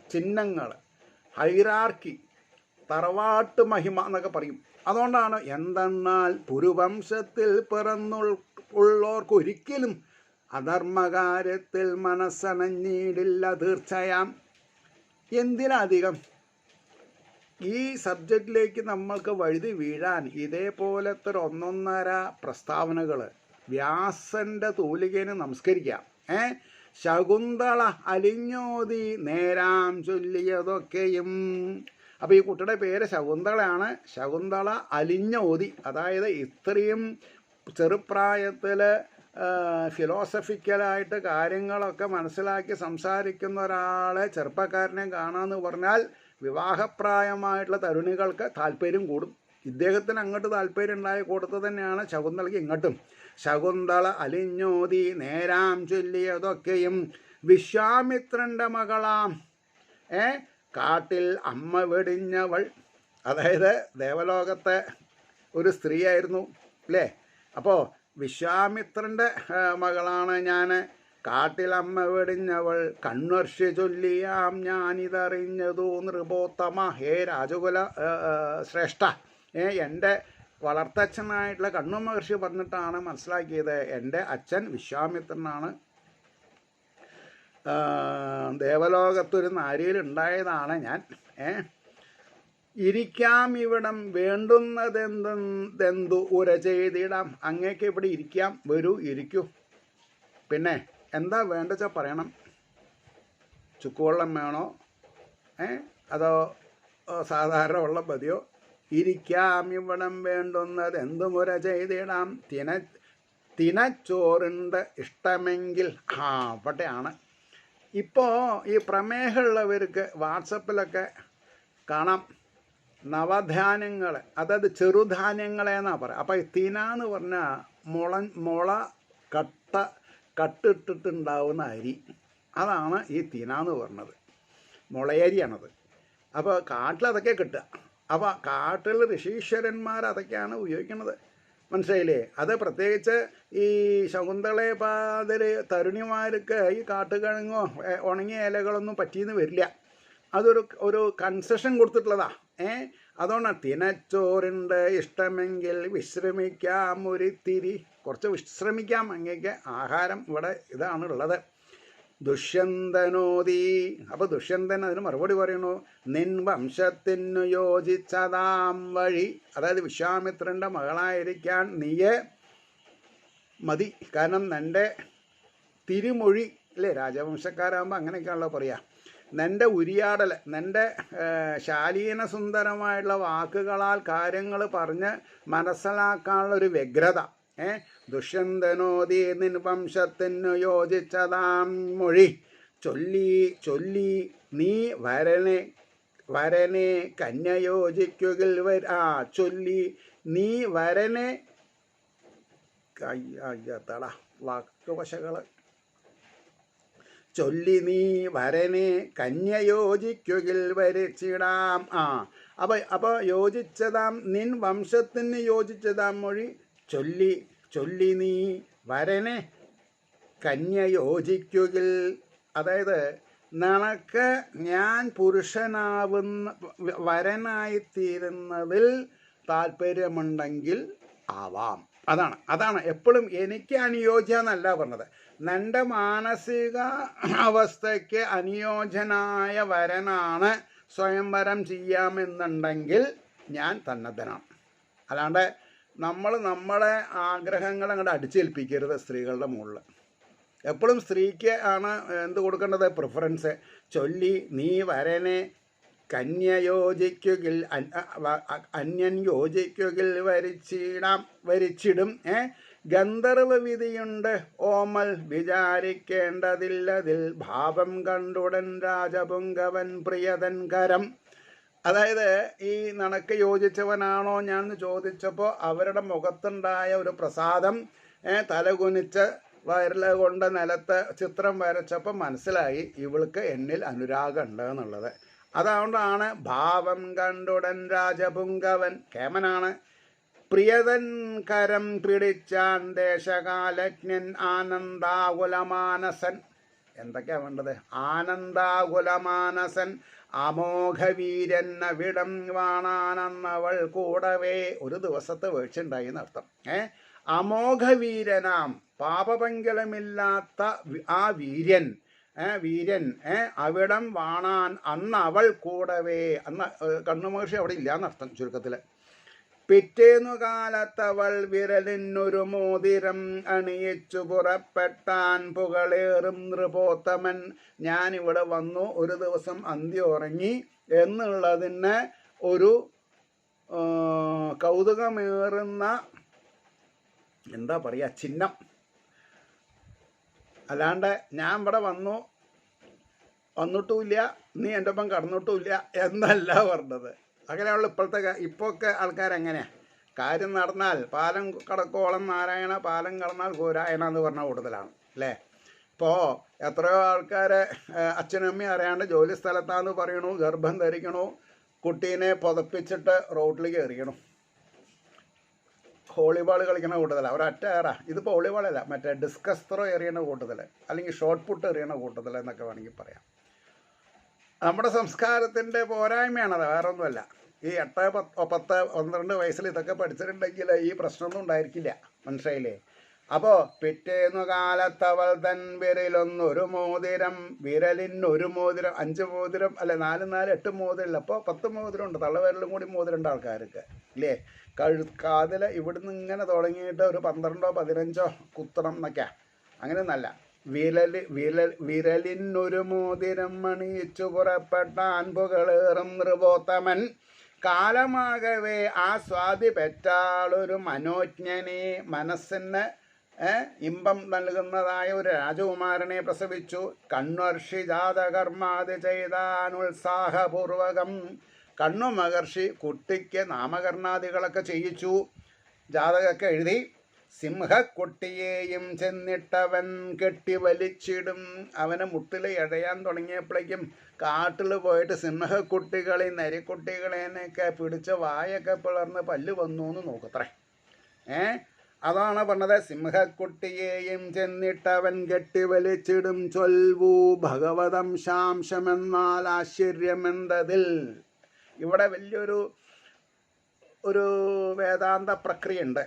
ചിഹ്നങ്ങൾ, ഹൈറാർക്കി, തറവാട്ട് മഹിമ എന്നൊക്കെ പറയും. അതുകൊണ്ടാണ് എന്തെന്നാൽ പുരുവംശത്തിൽ പിറന്നുള്ളവർക്കൊരിക്കലും അധർമ്മകാര്യത്തിൽ മനസ്സനഞ്ഞിടില്ല തീർച്ചയാം. എന്തിനധികം ഈ സബ്ജക്റ്റിലേക്ക് നമ്മൾക്ക് വഴുതി വീഴാൻ ഇതേപോലത്തെ ഒരു ഒന്നൊന്നര പ്രസ്താവനകൾ വ്യാസൻ്റെ തൂലികേനെ നമസ്കരിക്കാം. ശകുന്തള അലിഞ്ഞോതി നേരാം ചൊല്ലിയതൊക്കെയും. അപ്പോൾ ഈ കുട്ടിയുടെ പേര് ശകുന്തളയാണ്. ശകുന്തള അലിഞ്ഞോതി, അതായത് ഇത്രയും ചെറുപ്രായത്തിൽ ഫിലോസഫിക്കലായിട്ട് കാര്യങ്ങളൊക്കെ മനസ്സിലാക്കി സംസാരിക്കുന്ന ഒരാളെ ചെറുപ്പക്കാരനെ കാണാമെന്ന് പറഞ്ഞാൽ വിവാഹപ്രായമായിട്ടുള്ള തരുണികൾക്ക് താല്പര്യം കൂടും. ഇദ്ദേഹത്തിന് അങ്ങോട്ട് താല്പര്യം ഉണ്ടായി കൊടുത്തു തന്നെയാണ് ശകുന്തളയ്ക്ക് ഇങ്ങോട്ടും. ശകുന്തള അലിഞ്ഞോതി നേരാം ചൊല്ലിയതൊക്കെയും വിശ്വാമിത്രൻ്റെ മകളാം കാട്ടിൽ അമ്മ വെടിഞ്ഞവൾ. അതായത് ദേവലോകത്തെ ഒരു സ്ത്രീയായിരുന്നു അല്ലേ. അപ്പോൾ വിശ്വാമിത്രൻ്റെ മകളാണ് ഞാൻ, കാട്ടിലമ്മ വെടിഞ്ഞവൾ കണ്വർഷി ചൊല്ലിയാം ഞാനിതറിഞ്ഞതു നൃപോത്തമ. ഹേ രാജകുല ശ്രേഷ്ഠ, എൻ്റെ വളർത്തച്ഛനായിട്ടുള്ള കണ്വ മഹർഷി പറഞ്ഞിട്ടാണ് മനസ്സിലാക്കിയത്. എൻ്റെ അച്ഛൻ വിശ്വാമിത്രനാണ്, ദേവലോകത്തൊരു നാരിയിലുണ്ടായതാണ് ഞാൻ. ഇരിക്കാം ഇവിടം വേണ്ടുന്നതെന്തു ഉര ചെയ്തിടാം. അങ്ങേക്ക് ഇവിടെ ഇരിക്കാം, വരൂ ഇരിക്കൂ. പിന്നെ എന്താ വേണ്ടച്ചാൽ പറയണം. ചുക്കുവെള്ളം വേണോ അതോ സാധാരണ വെള്ളം മതിയോ? ഇരിക്കാം ഇവിടം വേണ്ടുന്നത് എന്തുമുര ചെയ്തിടാം. തിനച്ചോറുണ്ട് ഇഷ്ടമെങ്കിൽ. അവിടെയാണ് ഇപ്പോൾ ഈ പ്രമേഹമുള്ളവർക്ക് വാട്സപ്പിലൊക്കെ കാണാം നവധാന്യങ്ങൾ, അതായത് ചെറുധാന്യങ്ങളെന്നാണ് പറയുക. അപ്പോൾ ഈ തിന എന്ന് പറഞ്ഞാൽ മുള കട്ടിട്ടിട്ടുണ്ടാവുന്ന അരി, അതാണ് ഈ തിന എന്ന് പറഞ്ഞത്. മുളയരിയാണത്. അപ്പോൾ കാട്ടിലതൊക്കെ കിട്ടുക. അപ്പോൾ കാട്ടിൽ ഋഷീശ്വരന്മാർ അതൊക്കെയാണ് ഉപയോഗിക്കുന്നത്, മനസ്സിലായില്ലേ. അത് പ്രത്യേകിച്ച് ഈ ശകുന്തളയെ പാതിര് തരുണിമാർക്ക് ഈ കാട്ടുകിഴങ്ങോ ഉണങ്ങിയ ഇലകളൊന്നും പറ്റിയെന്ന് വരില്ല. അതൊരു കൺസെഷൻ കൊടുത്തിട്ടുള്ളതാ. അതുകൊണ്ടാണ് തിനച്ചോറുണ്ട് ഇഷ്ടമെങ്കിൽ വിശ്രമിക്കാം ഒരിത്തിരി, കുറച്ച് വിശ്രമിക്കാം അങ്ങേക്ക്. ആഹാരം ഇവിടെ ഇതാണുള്ളത്. ദുഷ്യന്തനോദി. അപ്പോൾ ദുഷ്യന്തൻ അതിന് മറുപടി പറയണു, നിൻ വംശത്തിനു യോജിച്ചതാം വഴി. അതായത് വിശ്വാമിത്രൻ്റെ മകളായിരിക്കാൻ നീയെ മതി. കാരണം നിൻ്റെ തിരുമൊഴി അല്ലേ, രാജവംശക്കാരാകുമ്പോൾ അങ്ങനെയൊക്കെയാണല്ലോ പറയുക. നിൻ്റെ ഉരിയാടൽ, നിൻ്റെ ശാലീന സുന്ദരമായിട്ടുള്ള വാക്കുകളാൽ കാര്യങ്ങൾ പറഞ്ഞ് മനസ്സിലാക്കാനുള്ളൊരു വ്യഗ്രത. ദുഷ്യന്തനോദി നിൻ വംശത്തിനു യോജിച്ചതാം മൊഴി ചൊല്ലി നീ വരനെ കന്യയോജിക്കുകിൽ ചൊല്ലി നീ വരനെ വാക്കുവശകൾ ചൊല്ലി നീ വരനെ കന്യയോജിക്കുകിൽ വരിച്ചിടാം. അപ്പോൾ യോജിച്ചതാം നിൻ വംശത്തിന് യോജിച്ചതാം മൊഴി ചൊല്ലി നീ വരനെ കന്യയോജിക്കുകിൽ. അതായത് നിനക്ക് ഞാൻ പുരുഷനാവുന്ന വരനായിത്തീരുന്നതിൽ താല്പര്യമുണ്ടെങ്കിൽ ആവാം. അതാണ് എപ്പോഴും എനിക്ക് അനുയോജ്യ എന്നല്ല പറഞ്ഞത്. നിൻ്റെ മാനസിക അവസ്ഥയ്ക്ക് അനുയോജ്യനായ വരനാണ് സ്വയംവരം ചെയ്യാമെന്നുണ്ടെങ്കിൽ ഞാൻ സന്നദ്ധനാണ്. അല്ലാണ്ട് നമ്മുടെ ആഗ്രഹങ്ങൾ അങ്ങോട്ട് അടിച്ചേൽപ്പിക്കരുത് സ്ത്രീകളുടെ മുകളിൽ. എപ്പോഴും സ്ത്രീക്ക് ആണ് എന്ത് കൊടുക്കേണ്ടത്, പ്രിഫറൻസ്. ചൊല്ലി നീ വരനെ കന്യയോജിക്കുകിൽ അന്യൻ യോജിക്കുകിൽ വരിച്ചിടും. ഗന്ധർവ വിധിയുണ്ട് ഓമൽ വിചാരിക്കേണ്ടതില്ലതിൽ ഭാവം കണ്ടുടൻ രാജപുങ്കവൻ പ്രിയതൻ കരം. അതായത് ഈ നിനക്ക് യോജിച്ചവനാണോ ഞാൻ എന്ന് ചോദിച്ചപ്പോൾ അവരുടെ മുഖത്തുണ്ടായ ഒരു പ്രസാദം, തലകുനിച്ച് വയറിൽ കൊണ്ട് നിലത്ത് ചിത്രം വരച്ചപ്പോൾ മനസ്സിലായി ഇവൾക്ക് എന്നിൽ അനുരാഗം ഉണ്ട് എന്നുള്ളത്. അതുകൊണ്ടാണ് ഭാവം കണ്ടുടൻ രാജപുങ്കവൻ കേമനാണ്. പ്രിയതൻ കരം പിടിച്ചാൻ ദേശകാലജ്ഞൻ ആനന്ദാകുലമാനസൻ. എന്തൊക്കെയാ വേണ്ടത്? ആനന്ദാകുലമാനസൻ അമോഘവീരൻ അവിടം വാണാനന്നവൾ കൂടവേ. ഒരു ദിവസത്തെ വീഴ്ചയുണ്ടായി എന്നർത്ഥം. അമോഘവീരനാം പാപപങ്കലമില്ലാത്ത ആ വീര്യൻ വീരൻ അവിടം വാണാൻ അന്ന് അവൾ കൂടവേ. അന്ന് കണ്ണുമഹർഷി അവിടെ ഇല്ലാന്നർത്ഥം ചുരുക്കത്തിൽ. പിറ്റേന്നു കാലത്തവൾ വിരലിനൊരു മോതിരം അണിയിച്ചു പുറപ്പെട്ടാൻ പുകളേറും നൃപോത്തമൻ. ഞാനിവിടെ വന്നു, ഒരു ദിവസം അന്ത്യം ഉറങ്ങി എന്നുള്ളതിന് ഒരു കൗതുകമേറുന്ന എന്താ പറയുക ചിഹ്നം. അല്ലാണ്ട് ഞാൻ ഇവിടെ വന്നിട്ടുമില്ല, നീ എൻ്റെ ഒപ്പം കടന്നിട്ടുമില്ല എന്നല്ല പറഞ്ഞത്. അങ്ങനെയുള്ള ഇപ്പോഴൊക്കെ ആൾക്കാരെങ്ങനെയാണ്, കാര്യം നടന്നാൽ പാലം കടക്കോളം നാരായണ, പാലം കടന്നാൽ ഗോരായണ എന്ന് പറഞ്ഞ കൂടുതലാണ് അല്ലേ. ഇപ്പോൾ എത്രയോ ആൾക്കാർ അച്ഛനും അമ്മയും അറിയാണ്ട് ജോലി സ്ഥലത്താന്ന് പറയണു, ഗർഭം ധരിക്കണു, കുട്ടീനെ പുതപ്പിച്ചിട്ട് റോഡിലേക്ക് എറിയണു. വോളിബോൾ കളിക്കണ കൂട്ടത്തില, ഒരൊറ്റ ഏറാ. ഇതിപ്പോൾ വോളിബോളല്ല, മറ്റേ ഡിസ്കസ് ത്രോ എറിയണ കൂട്ടത്തിൽ, അല്ലെങ്കിൽ ഷോർട്ട് പുട്ട് എറിയണ കൂട്ടത്തിൽ എന്നൊക്കെ വേണമെങ്കിൽ പറയാം. നമ്മുടെ സംസ്കാരത്തിൻ്റെ പോരായ്മയാണത്, വേറെ ഒന്നുമല്ല. ഈ 8, 10, 12 വയസ്സിൽ ഇതൊക്കെ പഠിച്ചിട്ടുണ്ടെങ്കിൽ ഈ പ്രശ്നമൊന്നും ഉണ്ടായിരിക്കില്ല, മനസ്സിലായില്ലേ. അപ്പോൾ പിറ്റേന്നു കാലത്തവൾ തൻ വിരലൊന്നൊരു മോതിരം, വിരലിനൊരു മോതിരം, 5 മോതിരം അല്ലെ 4, 8 മോതിരമില്ല, അപ്പോൾ 10 മോതിരമുണ്ട്. തള്ളവിരലും കൂടി മോതിരമുണ്ട് ആൾക്കാർക്ക് ഇല്ലേ. കാതിൽ ഇവിടുന്ന് ഇങ്ങനെ തുടങ്ങിയിട്ട് ഒരു 12, 15 കുത്തണം എന്നൊക്കെയാണ്. അങ്ങനെയൊന്നല്ല. വിരലിനൊരു മോതിരം അണിയിച്ചു പുറപ്പെട്ട അൻപുകളേറും നൃപോത്തമൻ. കാലമാകവേ ആ സ്വാതി പെറ്റാളൊരു മനോജ്ഞനെ, മനസ്സിന് ഇമ്പം നൽകുന്നതായ ഒരു രാജകുമാരനെ പ്രസവിച്ചു. കണ്വർഷി ജാതകർമാതി ചെയ്താനുത്സാഹപൂർവകം. കണ്ണു മഹർഷി കുട്ടിക്ക് നാമകരണാദികളൊക്കെ ചെയ്യിച്ചു, ജാതകമൊക്കെ എഴുതി. സിംഹക്കുട്ടിയെയും ചെന്നിട്ടവൻ കെട്ടിവലിച്ചിടും. അവന് മുട്ടിൽ ഇഴയാൻ തുടങ്ങിയപ്പോഴേക്കും കാട്ടിൽ പോയിട്ട് സിംഹക്കുട്ടികളെ നരിക്കുട്ടികളെയൊക്കെ പിടിച്ച് വായൊക്കെ പിളർന്ന് പല്ല് വന്നു എന്ന് നോക്കത്രേ. അതാണ് പറഞ്ഞത്. സിംഹക്കുട്ടിയെയും ചെന്നിട്ടവൻ കെട്ടിവലിച്ചിടും. ചൊൽവൂ ഭഗവതംശാംശമെന്നാൽ ആശ്ചര്യമെന്തതിൽ. ഇവിടെ വലിയൊരു വേദാന്ത പ്രക്രിയ ഉണ്ട്.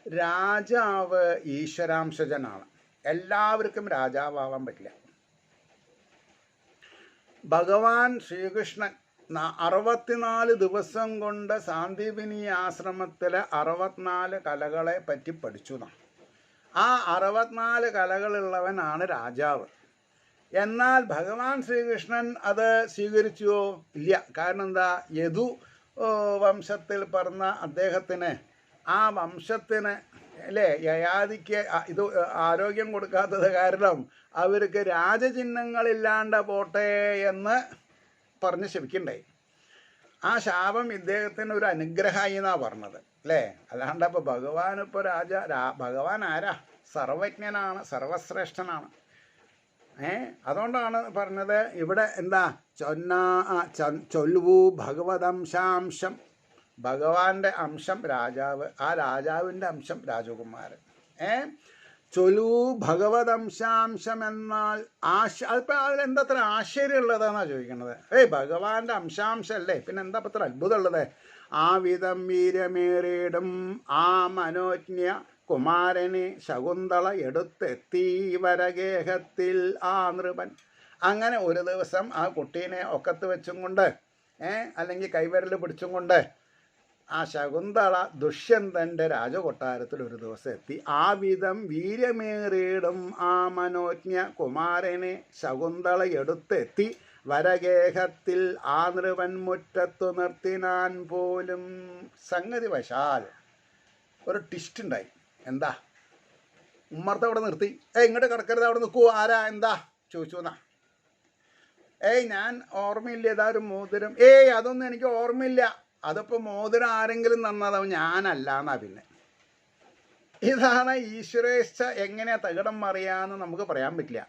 രാജാവ് ഈശ്വരാംശജനാണ്, എല്ലാവർക്കും രാജാവാൻ പറ്റില്ല. ഭഗവാൻ ശ്രീകൃഷ്ണൻ 64 ദിവസം കൊണ്ട് സാന്ദീപിനി ആശ്രമത്തിലെ 64 കലകളെ പറ്റി പഠിച്ചു. ആ 64 കലകളുള്ളവനാണ് രാജാവ്. എന്നാൽ ഭഗവാൻ ശ്രീകൃഷ്ണൻ അത് സ്വീകരിച്ചുവോ? ഇല്ല. കാരണം എന്താ? യദു വംശത്തിൽ പറഞ്ഞ അദ്ദേഹത്തിന്, ആ വംശത്തിന് അല്ലേ യയാതിക്ക് ഇത് ആരോഗ്യം കൊടുക്കാത്തത് കാരണം അവർക്ക് രാജചിഹ്നങ്ങളില്ലാണ്ട് പോട്ടെ എന്ന് പറഞ്ഞ് ശപിക്കണ്ടായി. ആ ശാപം ഇദ്ദേഹത്തിന് ഒരു അനുഗ്രഹമായി എന്നാണ് പറഞ്ഞത് അല്ലേ. അല്ലാണ്ട് ഇപ്പോൾ ഭഗവാനിപ്പോൾ ഭഗവാൻ ആരാ? സർവജ്ഞനാണ്, സർവശ്രേഷ്ഠനാണ്. അതുകൊണ്ടാണ് പറഞ്ഞത് ഇവിടെ എന്താ ചൊല്ലുവൂ ഭഗവതംശാംശം. ഭഗവാന്റെ അംശം രാജാവ്, ആ രാജാവിൻ്റെ അംശം രാജകുമാരൻ. ചൊലൂ ഭഗവതംശാംശം എന്നാൽ അതിപ്പോൾ അതിലെന്തത്ര ആശ്ചര്യമുള്ളതാണെന്നാണ് ചോദിക്കുന്നത്. ഭഗവാന്റെ അംശാംശമല്ലേ, പിന്നെ എന്താ അത്ര അത്ഭുതമുള്ളത്? ആ വിധം വീര്യമേറിയിടും ആ മനോജ്ഞ കുമാരനെ ശകുന്തള എടുത്തെത്തി വരഗേഹത്തിൽ ആ നൃപൻ. അങ്ങനെ ഒരു ദിവസം ആ കുട്ടീനെ ഒക്കത്ത് വെച്ചും കൊണ്ട് അല്ലെങ്കിൽ കൈവിരൽ പിടിച്ചും കൊണ്ട് ആ ശകുന്തള ദുഷ്യന്തൻ്റെ രാജകൊട്ടാരത്തിൽ ഒരു ദിവസം എത്തി. ആ വിധം വീര്യമേറിയിടും ആ മനോജ്ഞ കുമാരനെ ശകുന്തള എടുത്തെത്തി വരഗേഹത്തിൽ ആ നൃപൻ മുറ്റത്തു നിർത്തിനാൻ പോലും. സംഗതി വശാൽ ഒരു ട്വിസ്റ്റ് ഉണ്ടായി. എന്താ? ഉമ്മർത്ത് അവിടെ നിർത്തി. ഇങ്ങോട്ട് കിടക്കരുത്, അവിടെ നിൽക്കൂ. ആരാ എന്താ ചോദിച്ചു എന്നാ. ഞാൻ ഓർമ്മയില്ല, ഇതാ ഒരു മോതിരം. അതൊന്നും എനിക്ക് ഓർമ്മയില്ല. അതിപ്പോൾ മോതിരം ആരെങ്കിലും തന്നതാവും, ഞാനല്ല എന്നാ. പിന്നെ ഇതാണ് ഈശ്വരേച്ഛ. എങ്ങനെയാ തകിടം മറിയാന്ന് നമുക്ക് പറയാൻ പറ്റില്ല.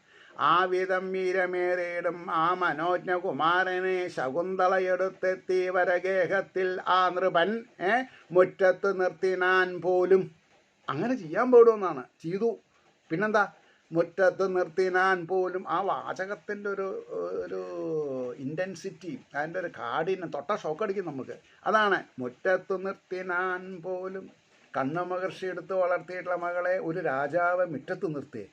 ആ വിധം വീരമേറിയിടും ആ മനോജ്ഞ കുമാരനെ ശകുന്തള എടുത്തെത്തി വരഗേഹത്തിൽ ആ നൃപൻ മുറ്റത്ത് നിർത്തിനാൻ പോലും. അങ്ങനെ ചെയ്യാൻ പാടുമെന്നാണ്. ചെയ്തു. പിന്നെന്താ? മുറ്റത്ത് നിർത്തിനാൻ പോലും. ആ വാചകത്തിൻ്റെ ഒരു ഇൻറ്റൻസിറ്റി, അതിൻ്റെ ഒരു കാഠിന്യം തൊട്ട ഷോക്കടിക്കും നമുക്ക്. അതാണ് മുറ്റത്ത് നിർത്തിനാൻ പോലും. കണ്ണു മഹർഷി എടുത്ത് വളർത്തിയിട്ടുള്ള മകളെ ഒരു രാജാവ് മുറ്റത്ത് നിർത്തി.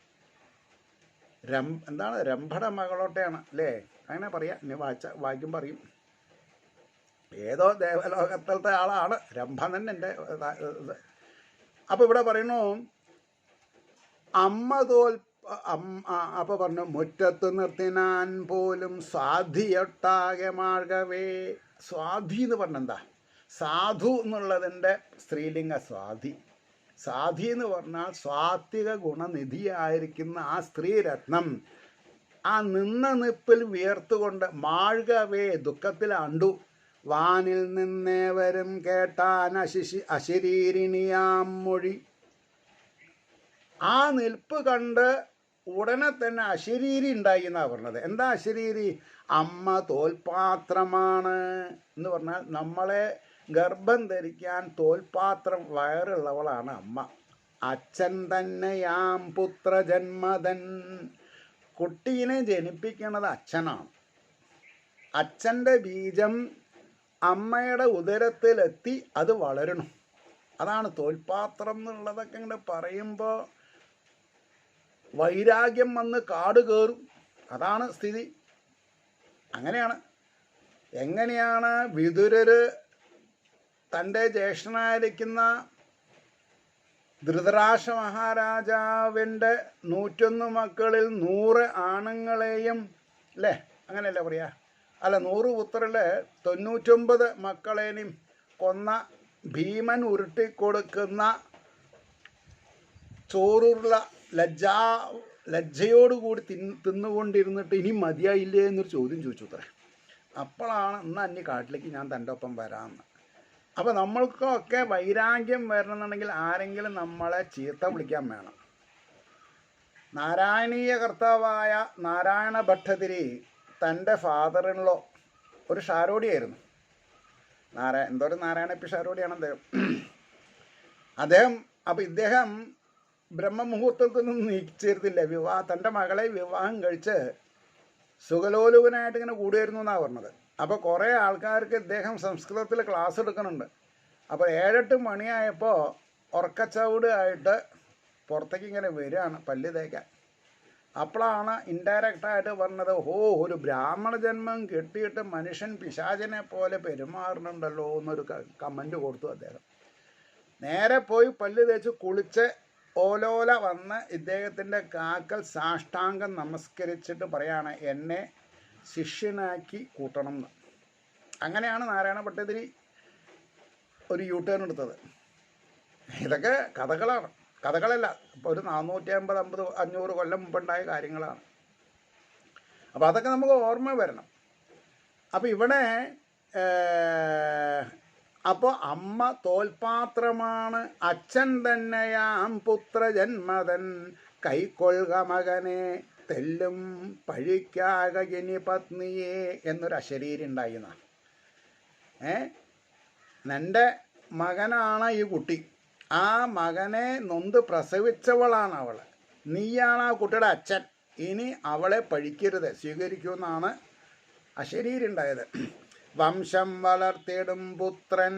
എന്താണ് രംഭട മകളോട്ടെയാണ് അല്ലേ, അങ്ങനെ പറയാം. ഇനി വായിക്കും പറയും. ഏതോ ദേവലോകത്തിലത്തെ ആളാണ് രംഭ തന്നെ എൻ്റെ. അപ്പോൾ ഇവിടെ പറയുന്നു അമ്മ അപ്പോൾ പറഞ്ഞു മുറ്റത്ത് നിർത്തിനാൻ പോലും സ്വാധിയൊട്ടാകെ മാർഗവേ. സ്വാധി എന്ന് പറഞ്ഞെന്താ? സാധു എന്നുള്ളതിൻ്റെ സ്ത്രീലിംഗ സ്വാധി. സാധി എന്ന് പറഞ്ഞാൽ സ്വാത്വിക ഗുണനിധിയായിരിക്കുന്ന ആ സ്ത്രീരത്നം ആ നിന്ന നിപ്പിൽ വിയർത്തുകൊണ്ട് മാഴ്കവേ ദുഃഖത്തിലാണ്ടു. വാനിൽ നിന്നേവരും കേട്ടാൻ അശരീരിണിയാം മൊഴി. ആ നിൽപ്പ് കണ്ട് ഉടനെ തന്നെ അശരീരി ഉണ്ടായി എന്നാണ് പറഞ്ഞത്. എന്താ അശരീരി? അമ്മ തോൽപാത്രമാണ് എന്ന് പറഞ്ഞാൽ നമ്മളെ ഗർഭം ധരിക്കാൻ തോൽപാത്രം വയറുള്ളവളാണ് അമ്മ. അച്ഛൻ തന്നെയാം പുത്രജന്മതൻ. കുട്ടീനെ ജനിപ്പിക്കുന്നത് അച്ഛനാണ്. അച്ഛൻ്റെ ബീജം അമ്മയുടെ ഉദരത്തിലെത്തി അത് വളരണം. അതാണ് തോൽപാത്രം എന്നുള്ളതൊക്കെ ഇങ്ങനെ പറയുമ്പോൾ വൈരാഗ്യം വന്ന് കാട് കയറും. അതാണ് സ്ഥിതി. അങ്ങനെയാണ്. എങ്ങനെയാണ് വിതുരര് തൻ്റെ ജ്യേഷ്ഠനായിരിക്കുന്ന ധൃതരാഷ്ട്ര മഹാരാജാവിൻ്റെ 101 മക്കളിൽ 100 ആണുങ്ങളെയും അല്ലേ, അങ്ങനെയല്ലേ പറയാ, അല്ല 100 പുത്രരിലെ 99 മക്കളേനും കൊന്ന ഭീമൻ ഉരുട്ടിക്കൊടുക്കുന്ന ചോറുള്ള ലജ്ജയോടുകൂടി തിന്നുകൊണ്ടിരുന്നിട്ട് ഇനി മതിയായില്ലേ എന്നൊരു ചോദ്യം ചോദിച്ചു അത്രേ. അപ്പോഴാണ് ഇന്ന് അന്യ കാട്ടിലേക്ക് ഞാൻ തൻ്റെ ഒപ്പം വരാമെന്ന്. അപ്പോൾ നമ്മൾക്കൊക്കെ വൈരാഗ്യം വരണമെന്നുണ്ടെങ്കിൽ ആരെങ്കിലും നമ്മളെ ചീത്ത വിളിക്കാൻ വേണം. നാരായണീയ കർത്താവായ നാരായണ ഭട്ടതിരി തൻ്റെ ഫാദറിനുള്ള ഒരു ഷാരോടിയായിരുന്നു. എന്തൊരു നാരായണപ്പി ഷാരോടിയാണ് അദ്ദേഹം. അപ്പോൾ ഇദ്ദേഹം ബ്രഹ്മമുഹൂർത്തത്തിൽ നിന്ന് നീക്കിച്ചേർത്തില്ല. തൻ്റെ മകളെ വിവാഹം കഴിച്ച് സുഖലോലുപനായിട്ട് ഇങ്ങനെ കൂടുമായിരുന്നു എന്നാണ് പറഞ്ഞത്. അപ്പോൾ കുറേ ആൾക്കാർക്ക് ഇദ്ദേഹം സംസ്കൃതത്തിൽ ക്ലാസ് എടുക്കുന്നുണ്ട്. അപ്പോൾ 7-8 മണിയായപ്പോൾ ഉറക്കച്ചവിട് ആയിട്ട് പുറത്തേക്ക് ഇങ്ങനെ വരികയാണ് പല്ല് തേക്കാൻ. അപ്പോഴാണ് ഇൻഡയറക്റ്റായിട്ട് പറഞ്ഞത്, ഒരു ബ്രാഹ്മണ ജന്മം കെട്ടിയിട്ട് മനുഷ്യൻ പിശാചനെ പോലെ പെരുമാറുന്നുണ്ടല്ലോ എന്നൊരു കമൻറ്റ് കൊടുത്തു അദ്ദേഹം. നേരെ പോയി പല്ല് തേച്ച് കുളിച്ച് ഓലോല വന്ന് ഇദ്ദേഹത്തിൻ്റെ കാക്കൽ സാഷ്ടാംഗം നമസ്കരിച്ചിട്ട് പറയാണ്, എന്നെ ശിഷ്യനാക്കി കൂട്ടണം എന്ന്. അങ്ങനെയാണ് നാരായണ ഭട്ടതിരി ഒരു യൂട്ടേൺ എടുത്തത്. ഇതൊക്കെ കഥകളാണ്, കഥകളല്ല. ഇപ്പോൾ ഒരു 450, 50, 500 കൊല്ലം മുമ്പുണ്ടായ കാര്യങ്ങളാണ്. അപ്പോൾ അതൊക്കെ നമുക്ക് ഓർമ്മ വരണം. അപ്പോൾ ഇവിടെ അപ്പോൾ അമ്മ തോൽപാത്രമാണ്, അച്ഛൻ തന്നെയാം പുത്രജന്മതൻ, കൈക്കൊള്ളുക മകനെ തെല്ലും പഴിക്കാക ഇനി പത്നിയെ എന്നൊരു അശരീരി ഉണ്ടായിരുന്ന. നിൻ്റെ മകനാണ് ഈ കുട്ടി, ആ മകനെ നൊന്ത് പ്രസവിച്ചവളാണ് അവൾ, നീയാണ് ആ കുട്ടിയുടെ അച്ഛൻ, ഇനി അവളെ പഴിക്കരുത്, സ്വീകരിക്കുമെന്നാണ് അശരീരി ഉണ്ടായത്. വംശം വളർത്തിയിടും പുത്രൻ.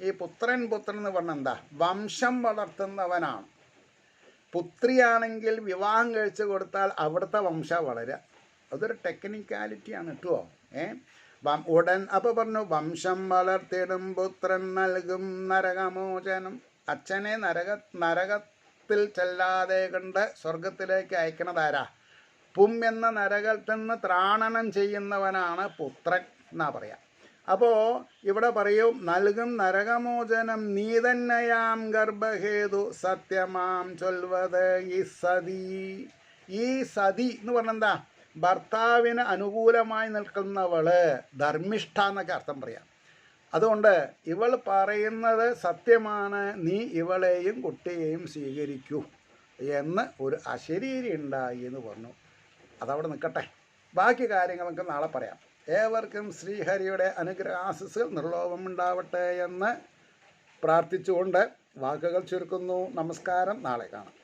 ഈ പുത്രൻ എന്ന് പറഞ്ഞാൽ എന്താ? വംശം വളർത്തുന്നവനാണ്. പുത്രിയാണെങ്കിൽ വിവാഹം കഴിച്ചു കൊടുത്താൽ അവിടുത്തെ വംശം വളരുക. അതൊരു ടെക്നിക്കാലിറ്റിയാണ് കേട്ടോ. ഉടൻ അപ്പോൾ പറഞ്ഞു, വംശം വളർത്തിയിടും പുത്രൻ നൽകും നരകമോചനം. അച്ഛനെ നരകത്തിൽ ചെല്ലാതെ കണ്ട് സ്വർഗത്തിലേക്ക് അയക്കണതാരാ? എന്ന നരകത്തിൽ നിന്ന് ത്രാണനം ചെയ്യുന്നവനാണ് പുത്രൻ എന്നാ പറയാം. അപ്പോൾ ഇവിടെ പറയും, നൽകും നരകമോചനം നീ തന്നെയാം ഗർഭഹേതു സത്യമാം ചൊൽവത് ഈ സതി. ഈ സതി എന്ന് പറഞ്ഞെന്താ? ഭർത്താവിന് അനുകൂലമായി നിൽക്കുന്നവള്, ധർമ്മിഷ്ഠ എന്നൊക്കെ അർത്ഥം പറയാം. അതുകൊണ്ട് ഇവൾ പറയുന്നത് സത്യമാണ്, നീ ഇവളെയും കുട്ടിയെയും സ്വീകരിക്കൂ എന്ന് ഒരു അശരീരി ഉണ്ടായി എന്ന് പറഞ്ഞു. അതവിടെ നിൽക്കട്ടെ, ബാക്കി കാര്യങ്ങളൊക്കെ നാളെ പറയാം. ഏവർക്കും ശ്രീഹരിയുടെ അനുഗ്രഹാശിസ്സുകൾ നിർലോഭമുണ്ടാവട്ടെ എന്ന് പ്രാർത്ഥിച്ചുകൊണ്ട് വാക്കുകൾ ചുരുക്കുന്നു. നമസ്കാരം. നാളെ കാണാം.